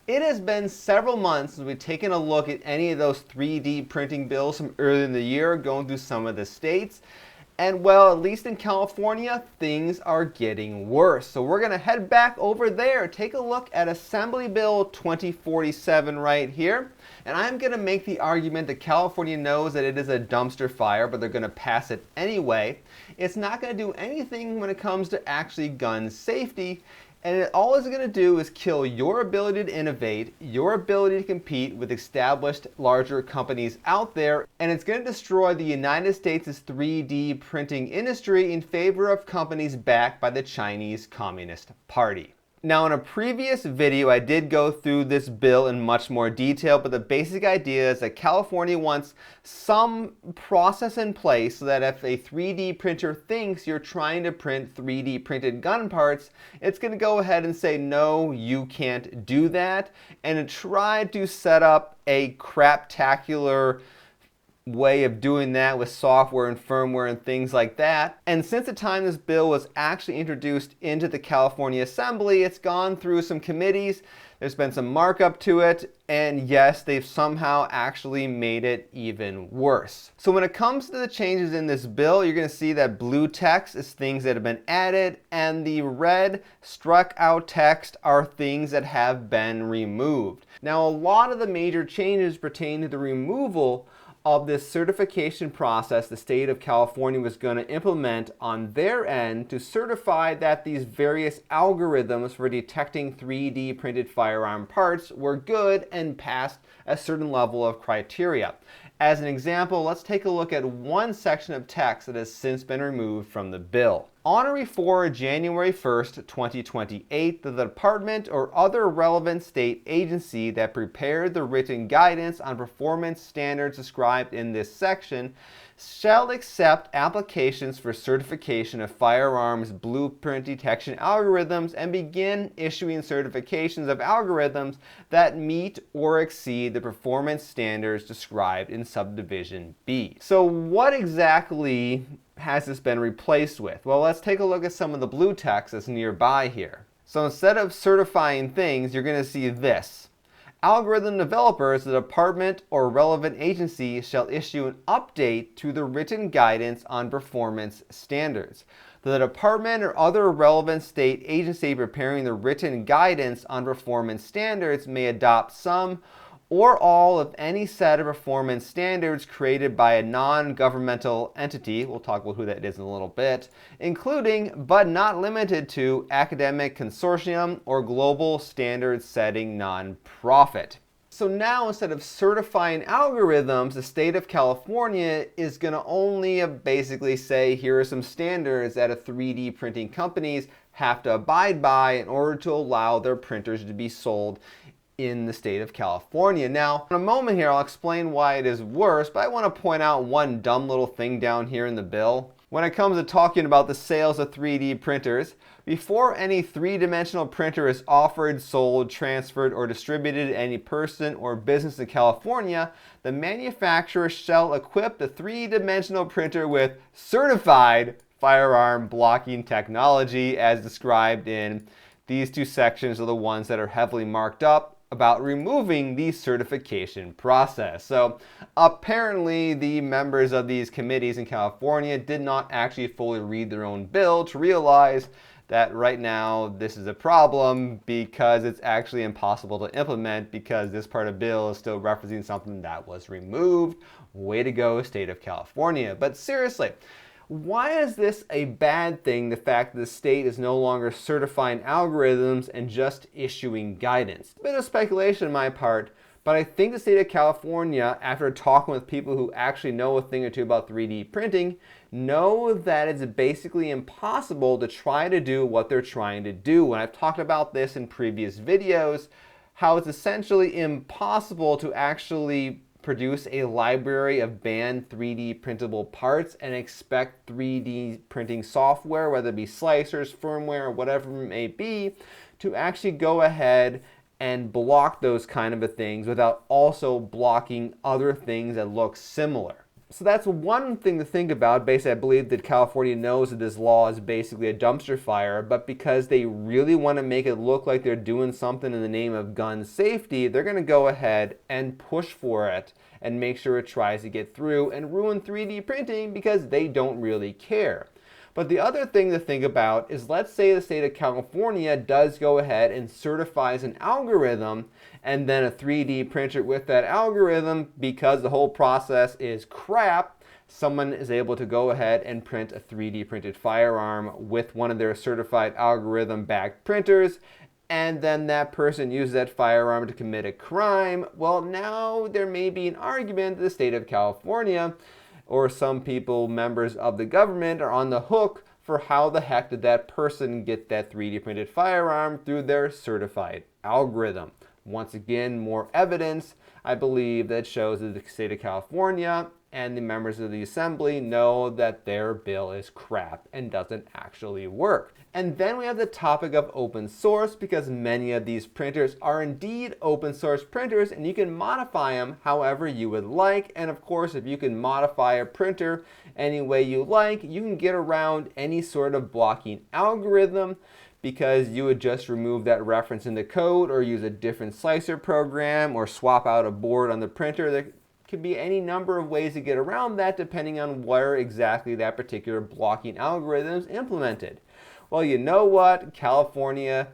It has been several months since we've taken a look at any of those 3D printing bills from earlier in the year, going through some of the states. And well, at least in California, things are getting worse. So we're going to head back over there, take a look at Assembly Bill 2047 right here. And I'm going to make the argument that California knows that it is a dumpster fire, but they're going to pass it anyway. It's not going to do anything when it comes to actually gun safety. And all it's going to do is kill your ability to innovate, your ability to compete with established larger companies out there, and it's going to destroy the United States' 3D printing industry in favor of companies backed by the Chinese Communist Party. Now, in a previous video, I did go through this bill in much more detail, but the basic idea is that California wants some process in place so that if a 3D printer thinks you're trying to print 3D printed gun parts, it's going to go ahead and say, no, you can't do that, and to try to set up a craptacular way of doing that with software and firmware and things like that. And since the time this bill was actually introduced into the California Assembly, it's gone through some committees, there's been some markup to it, and yes, they've somehow actually made it even worse. So when it comes to the changes in this bill, you're going to see that blue text is things that have been added, and the red struck out text are things that have been removed. Now, a lot of the major changes pertain to the removal of this certification process the state of California was going to implement on their end to certify that these various algorithms for detecting 3D printed firearm parts were good and passed a certain level of criteria. As an example, let's take a look at one section of text that has since been removed from the bill. On or before January 1st, 2028, the department or other relevant state agency that prepared the written guidance on performance standards described in this section shall accept applications for certification of firearms blueprint detection algorithms and begin issuing certifications of algorithms that meet or exceed the performance standards described in subdivision B. So what exactly has this been replaced with? Well, let's take a look at some of the blue text that's nearby here. So instead of certifying things, you're going to see this. Algorithm developers, the department or relevant agency shall issue an update to the written guidance on performance standards. The department or other relevant state agency preparing the written guidance on performance standards may adopt some or all of any set of performance standards created by a non-governmental entity, we'll talk about who that is in a little bit, including but not limited to academic consortium or global standard setting nonprofit. So now instead of certifying algorithms, the state of California is going to only basically say here are some standards that a 3D printing companies have to abide by in order to allow their printers to be sold in the state of California. Now, in a moment here, I'll explain why it is worse, but I want to point out one dumb little thing down here in the bill. When it comes to talking about the sales of 3D printers, before any three-dimensional printer is offered, sold, transferred, or distributed to any person or business in California, the manufacturer shall equip the three-dimensional printer with certified firearm blocking technology as described in these two sections are the ones that are heavily marked up about removing the certification process. So apparently the members of these committees in California did not actually fully read their own bill to realize that right now this is a problem because it's actually impossible to implement because this part of the bill is still referencing something that was removed. Way to go, state of California. But seriously, why is this a bad thing, the fact that the state is no longer certifying algorithms and just issuing guidance? A bit of speculation on my part, but I think the state of California, after talking with people who actually know a thing or two about 3D printing, know that it's basically impossible to try to do what they're trying to do. And I've talked about this in previous videos, how it's essentially impossible to actually produce a library of banned 3D printable parts and expect 3D printing software, whether it be slicers, firmware, or whatever it may be, to actually go ahead and block those kind of things without also blocking other things that look similar. So that's one thing to think about. Basically, I believe that California knows that this law is basically a dumpster fire, but because they really want to make it look like they're doing something in the name of gun safety, they're going to go ahead and push for it and make sure it tries to get through and ruin 3D printing because they don't really care. But the other thing to think about is, let's say the state of California does go ahead and certifies an algorithm, and then a 3D printer with that algorithm, because the whole process is crap, someone is able to go ahead and print a 3D printed firearm with one of their certified algorithm-backed printers, and then that person uses that firearm to commit a crime. Well, now there may be an argument that the state of California, or some people, members of the government, are on the hook for how the heck did that person get that 3D printed firearm through their certified algorithm. Once again, more evidence, I believe, that shows that the state of California and the members of the assembly know that their bill is crap and doesn't actually work. And then we have the topic of open source, because many of these printers are indeed open source printers, and you can modify them however you would like. And of course, if you can modify a printer any way you like, you can get around any sort of blocking algorithm, because you would just remove that reference in the code or use a different slicer program or swap out a board on the printer. There could be any number of ways to get around that depending on where exactly that particular blocking algorithm is implemented. Well, you know what? California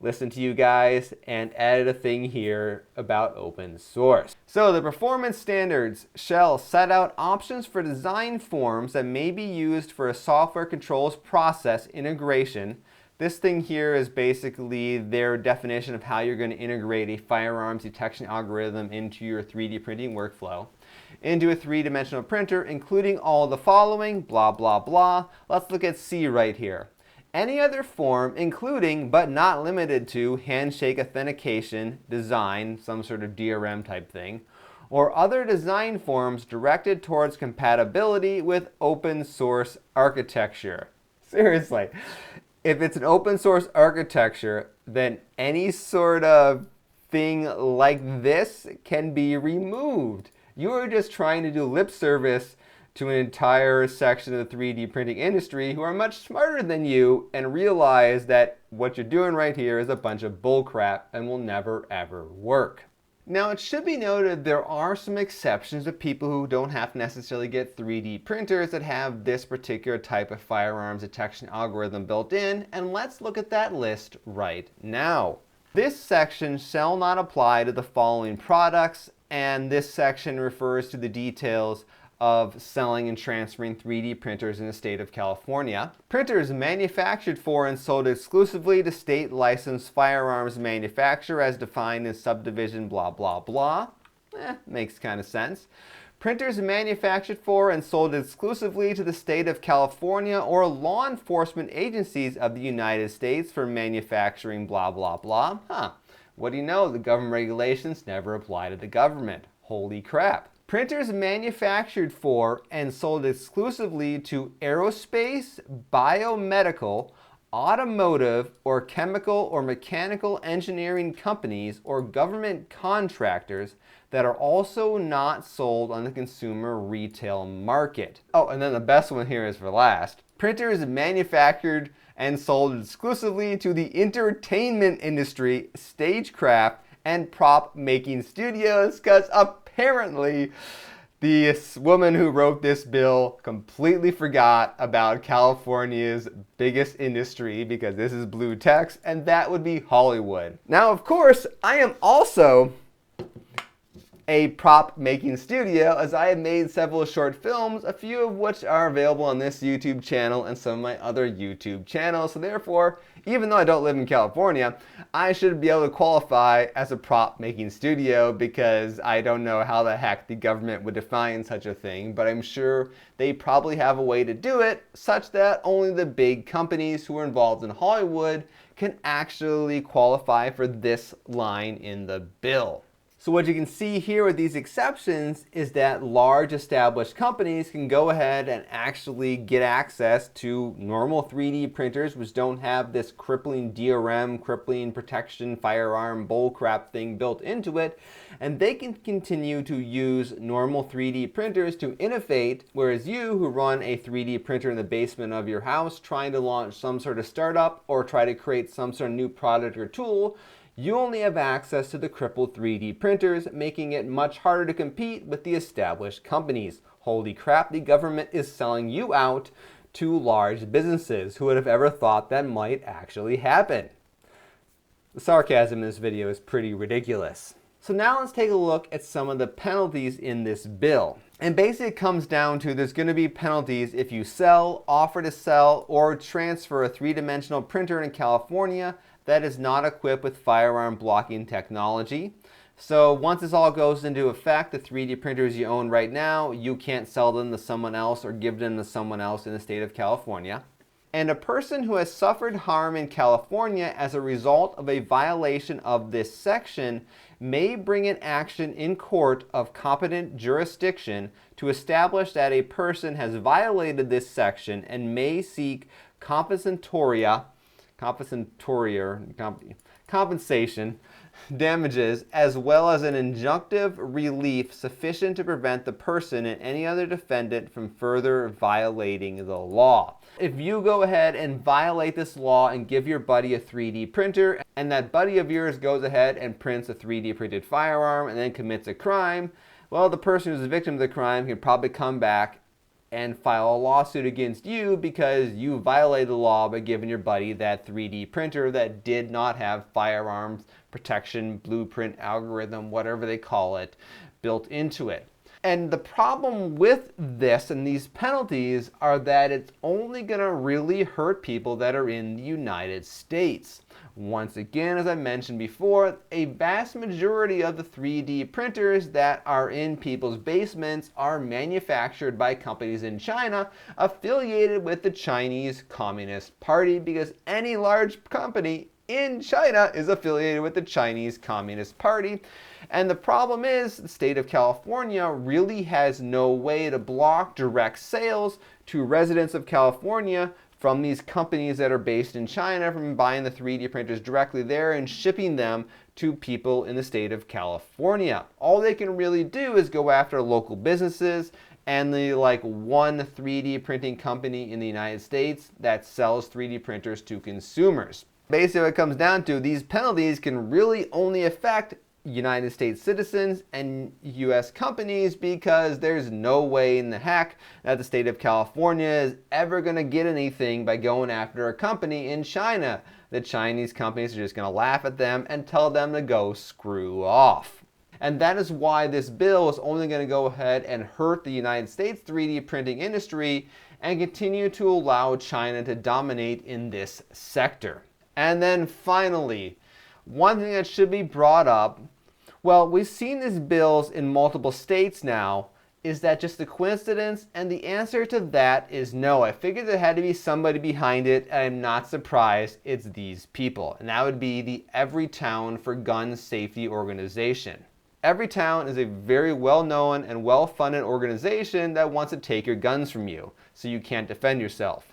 listened to you guys and added a thing here about open source. So the performance standards shall set out options for design forms that may be used for a software controls process integration. This thing here is basically their definition of how you're going to integrate a firearms detection algorithm into your 3D printing workflow, into a three-dimensional printer, including all the following, blah, blah, blah. Let's look at C right here. Any other form, including but not limited to handshake authentication, design, some sort of DRM type thing, or other design forms directed towards compatibility with open source architecture. Seriously, if it's an open source architecture, then any sort of thing like this can be removed. You are just trying to do lip service to an entire section of the 3D printing industry who are much smarter than you and realize that what you're doing right here is a bunch of bullcrap and will never ever work. Now, it should be noted there are some exceptions of people who don't have to necessarily get 3D printers that have this particular type of firearms detection algorithm built in, and let's look at that list right now. This section shall not apply to the following products, and this section refers to the details of selling and transferring 3D printers in the state of California. Printers manufactured for and sold exclusively to state licensed firearms manufacturer as defined in subdivision blah blah blah. Makes kind of sense. Printers manufactured for and sold exclusively to the state of California or law enforcement agencies of the United States for manufacturing blah blah blah. What do you know? The government regulations never apply to the government. Holy crap. Printers manufactured for and sold exclusively to aerospace, biomedical, automotive, or chemical or mechanical engineering companies or government contractors that are also not sold on the consumer retail market. Oh, and then the best one here is for last. Printers manufactured and sold exclusively to the entertainment industry, stagecraft, and prop making studios, because apparently this woman who wrote this bill completely forgot about California's biggest industry, because this is blue text, and that would be Hollywood. Now, of course, I am also a prop making studio, as I have made several short films, a few of which are available on this YouTube channel and some of my other YouTube channels. So therefore, even though I don't live in California, I should be able to qualify as a prop making studio, because I don't know how the heck the government would define such a thing, but I'm sure they probably have a way to do it such that only the big companies who are involved in Hollywood can actually qualify for this line in the bill. So what you can see here with these exceptions is that large established companies can go ahead and actually get access to normal 3D printers which don't have this crippling DRM, crippling protection, firearm, bullcrap thing built into it, and they can continue to use normal 3D printers to innovate, whereas you who run a 3D printer in the basement of your house trying to launch some sort of startup or try to create some sort of new product or tool, you only have access to the crippled 3D printers, making it much harder to compete with the established companies. Holy crap, the government is selling you out to large businesses. Who would have ever thought that might actually happen? The sarcasm in this video is pretty ridiculous. So now let's take a look at some of the penalties in this bill. And basically it comes down to there's going to be penalties if you sell, offer to sell, or transfer a three-dimensional printer in California that is not equipped with firearm blocking technology. So once this all goes into effect, the 3D printers you own right now, you can't sell them to someone else or give them to someone else in the state of California. And a person who has suffered harm in California as a result of a violation of this section may bring an action in court of competent jurisdiction to establish that a person has violated this section and may seek compensation, damages, as well as an injunctive relief sufficient to prevent the person and any other defendant from further violating the law. If you go ahead and violate this law and give your buddy a 3D printer, and that buddy of yours goes ahead and prints a 3D printed firearm and then commits a crime, well, the person who's the victim of the crime can probably come back and file a lawsuit against you because you violated the law by giving your buddy that 3D printer that did not have firearms protection, blueprint, algorithm, whatever they call it, built into it. And the problem with this and these penalties are that it's only going to really hurt people that are in the United States. Once again, as I mentioned before, a vast majority of the 3D printers that are in people's basements are manufactured by companies in China affiliated with the Chinese Communist Party, because any large company in China is affiliated with the Chinese Communist Party. And the problem is the state of California really has no way to block direct sales to residents of California from these companies that are based in China from buying the 3D printers directly there and shipping them to people in the state of California. All they can really do is go after local businesses and the one 3D printing company in the United States that sells 3D printers to consumers. Basically what it comes down to, these penalties can really only affect United States citizens and U.S. companies, because there's no way in the heck that the state of California is ever going to get anything by going after a company in China. The Chinese companies are just going to laugh at them and tell them to go screw off. And that is why this bill is only going to go ahead and hurt the United States 3D printing industry and continue to allow China to dominate in this sector. And then finally, one thing that should be brought up, well, we've seen these bills in multiple states now. Is that just a coincidence? And the answer to that is no. I figured there had to be somebody behind it, and I'm not surprised it's these people. And that would be the Everytown for Gun Safety organization. Everytown is a very well-known and well-funded organization that wants to take your guns from you so you can't defend yourself.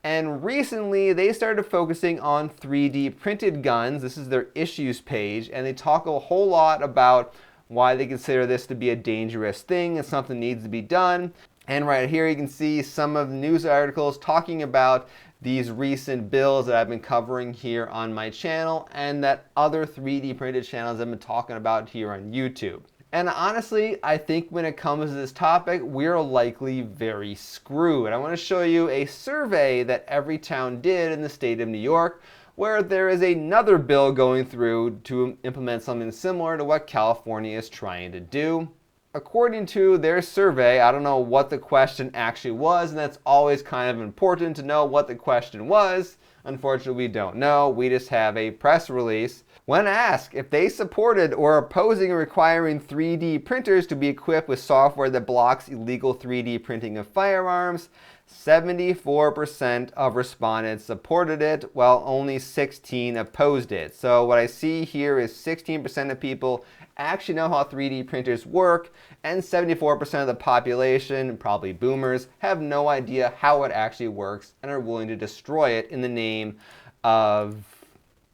And recently, they started focusing on 3D printed guns. This is their issues page, and they talk a whole lot about why they consider this to be a dangerous thing and something needs to be done. And right here, you can see some of the news articles talking about these recent bills that I've been covering here on my channel and that other 3D printed channels I've been talking about here on YouTube. And honestly, I think when it comes to this topic, we're likely very screwed. I want to show you a survey that Everytown did in the state of New York, where there is another bill going through to implement something similar to what California is trying to do. According to their survey, I don't know what the question actually was, and that's always kind of important to know what the question was. Unfortunately, we don't know. We just have a press release. When asked if they supported or opposing requiring 3D printers to be equipped with software that blocks illegal 3D printing of firearms, 74% of respondents supported it, while only 16 opposed it. So what I see here is 16% of people actually know how 3D printers work, and 74% of the population, probably boomers, have no idea how it actually works and are willing to destroy it in the name of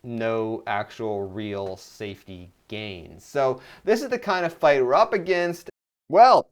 no actual real safety gains. So this is the kind of fight we're up against. Well,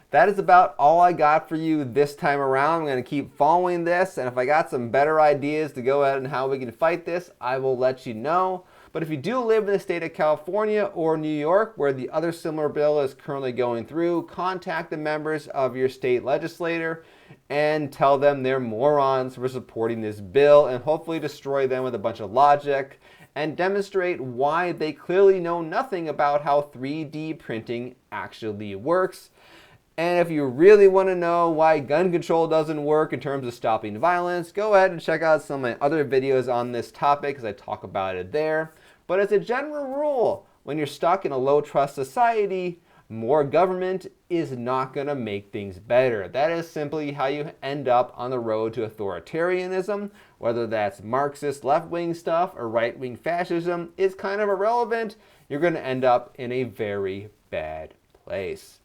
that is about all I got for you this time around. I'm going to keep following this, and if I got some better ideas to go ahead and how we can fight this, I will let you know. But if you do live in the state of California or New York, where the other similar bill is currently going through, contact the members of your state legislator and tell them they're morons for supporting this bill, and hopefully destroy them with a bunch of logic and demonstrate why they clearly know nothing about how 3D printing actually works. And if you really want to know why gun control doesn't work in terms of stopping violence, go ahead and check out some of my other videos on this topic, because I talk about it there. But as a general rule, when you're stuck in a low trust society, more government is not going to make things better. That is simply how you end up on the road to authoritarianism. Whether that's Marxist left-wing stuff or right-wing fascism is kind of irrelevant. You're going to end up in a very bad place.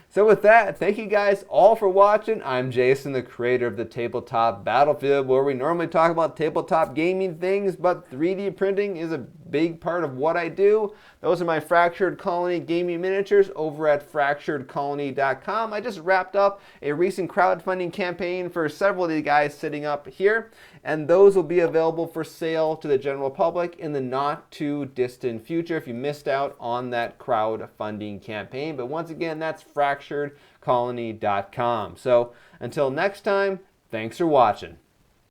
So with that, thank you guys all for watching. I'm Jason, the creator of the Tabletop Battlefield, where we normally talk about tabletop gaming things, but 3D printing is a big part of what I do. Those are my Fractured Colony gaming miniatures over at fracturedcolony.com. I just wrapped up a recent crowdfunding campaign for several of these guys sitting up here, and those will be available for sale to the general public in the not too distant future if you missed out on that crowdfunding campaign. But once again, that's fracturedcolony.com. So until next time, thanks for watching.